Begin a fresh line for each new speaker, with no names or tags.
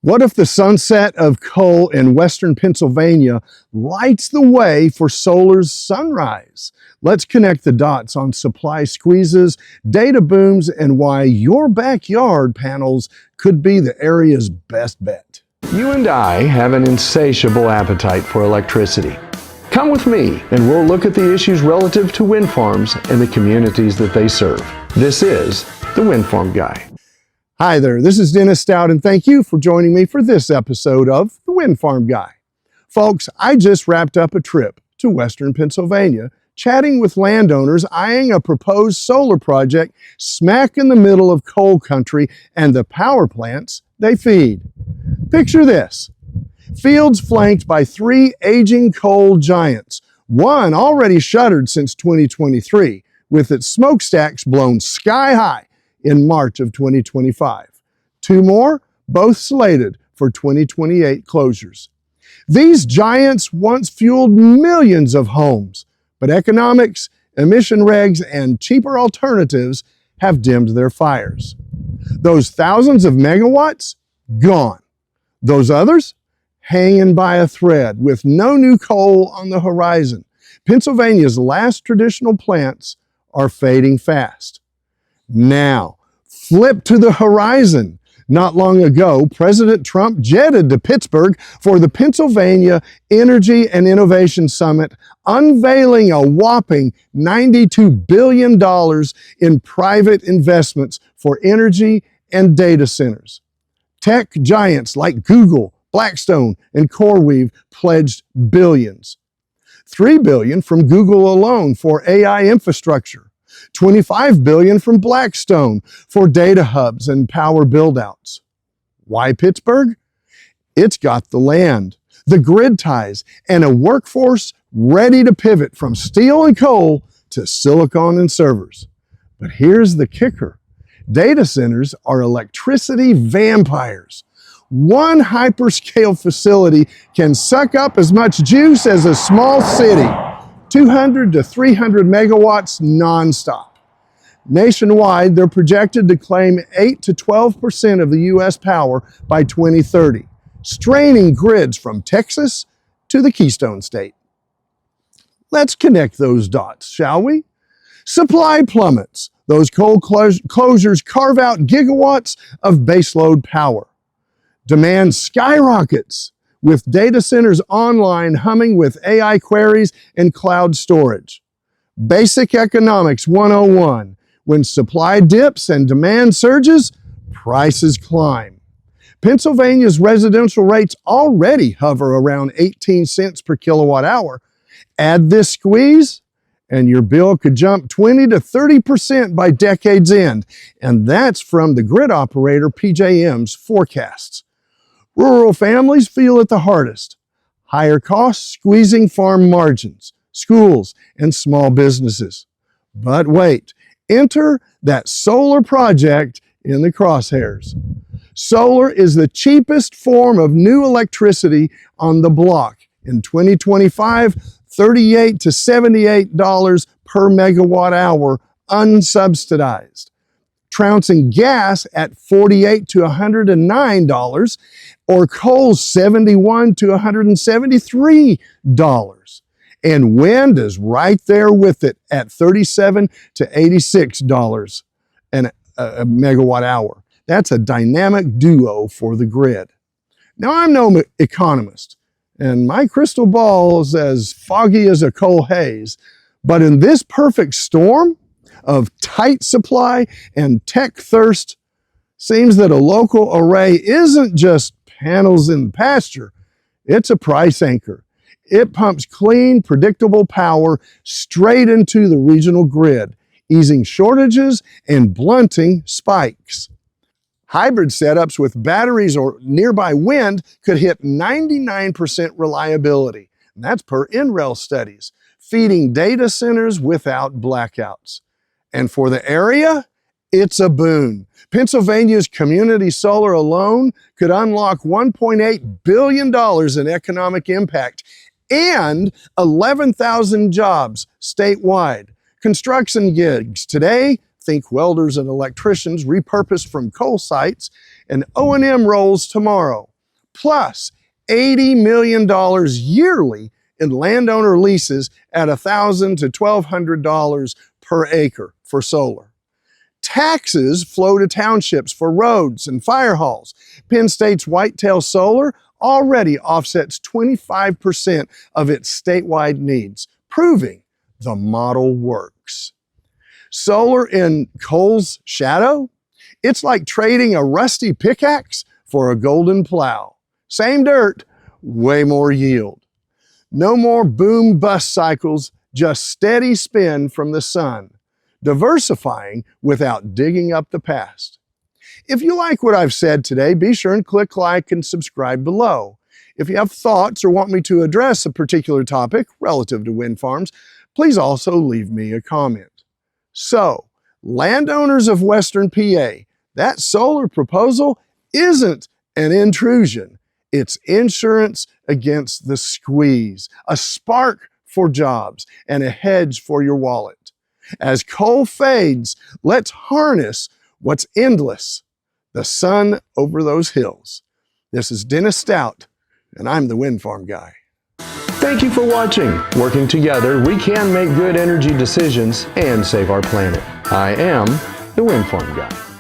What if the sunset of coal in western Pennsylvania lights the way for solar's sunrise? Let's connect the dots on supply squeezes, data booms, and why your backyard panels could be the area's best bet.
You and I have an insatiable appetite for electricity. Come with me and we'll look at the issues relative to wind farms and the communities that they serve. This is the Windfarm Guy.
Hi there, this is Dennis Stout, and thank you for joining me for this episode of the Windfarm Guy. Folks, I just wrapped up a trip to western Pennsylvania, chatting with landowners eyeing a proposed solar project smack in the middle of coal country and the power plants they feed. Picture this: fields flanked by three aging coal giants, one already shuttered since 2023, with its smokestacks blown sky high in March of 2025. Two more, both slated for 2028 closures. These giants once fueled millions of homes, but economics, emission regs, and cheaper alternatives have dimmed their fires. Those thousands of megawatts, gone. Those others, hanging by a thread with no new coal on the horizon. Pennsylvania's last traditional plants are fading fast. Now, flip to the horizon. Not long ago, President Trump jetted to Pittsburgh for the Pennsylvania Energy and Innovation Summit, unveiling a whopping $92 billion in private investments for energy and data centers. Tech giants like Google, Blackstone, and CoreWeave pledged billions. $3 billion from Google alone for AI infrastructure. $25 billion from Blackstone for data hubs and power buildouts. Why Pittsburgh? It's got the land, the grid ties, and a workforce ready to pivot from steel and coal to silicon and servers. But here's the kicker. Data centers are electricity vampires. One hyperscale facility can suck up as much juice as a small city. 200 to 300 megawatts nonstop. Nationwide, they're projected to claim 8 to 12% of the U.S. power by 2030, straining grids from Texas to the Keystone State. Let's connect those dots, shall we? Supply plummets. Those coal closures carve out gigawatts of baseload power. Demand skyrockets, with data centers online humming with AI queries and cloud storage. Basic Economics 101. When supply dips and demand surges, prices climb. Pennsylvania's residential rates already hover around 18 cents per kilowatt hour. Add this squeeze, and your bill could jump 20 to 30% by decade's end. And that's from the grid operator PJM's forecasts. Rural families feel it the hardest. Higher costs squeezing farm margins, schools, and small businesses. But wait, enter that solar project in the crosshairs. Solar is the cheapest form of new electricity on the block. In 2025, $38 to $78 per megawatt hour unsubsidized, trouncing gas at $48 to $109, or coal $71 to $173. And wind is right there with it at $37 to $86 a megawatt hour. That's a dynamic duo for the grid. Now, I'm no economist, and my crystal ball is as foggy as a coal haze, but in this perfect storm of tight supply and tech thirst, seems that a local array isn't just panels in the pasture, it's a price anchor. It pumps clean, predictable power straight into the regional grid, easing shortages and blunting spikes. Hybrid setups with batteries or nearby wind could hit 99% reliability. And that's per NREL studies, feeding data centers without blackouts. And for the area, it's a boon. Pennsylvania's community solar alone could unlock $1.8 billion in economic impact and 11,000 jobs statewide. Construction gigs today, think welders and electricians repurposed from coal sites, and O&M roles tomorrow. plus $80 million yearly in landowner leases at $1,000 to $1,200 per acre for solar. Taxes flow to townships for roads and fire halls. Penn State's Whitetail Solar already offsets 25% of its statewide needs, proving the model works. Solar in coal's shadow? It's like trading a rusty pickaxe for a golden plow. Same dirt, way more yield. No more boom-bust cycles, just steady spin from the sun, diversifying without digging up the past. If you like what I've said today, be sure and click like and subscribe below. If you have thoughts or want me to address a particular topic relative to wind farms, please also leave me a comment. So, landowners of Western PA, that solar proposal isn't an intrusion. It's insurance against the squeeze, a spark for jobs, and a hedge for your wallet. As coal fades, let's harness what's endless, the sun over those hills. This is Dennis Stout, and I'm the Windfarm Guy.
Thank you for watching. Working together, we can make good energy decisions and save our planet. I am the Windfarm Guy.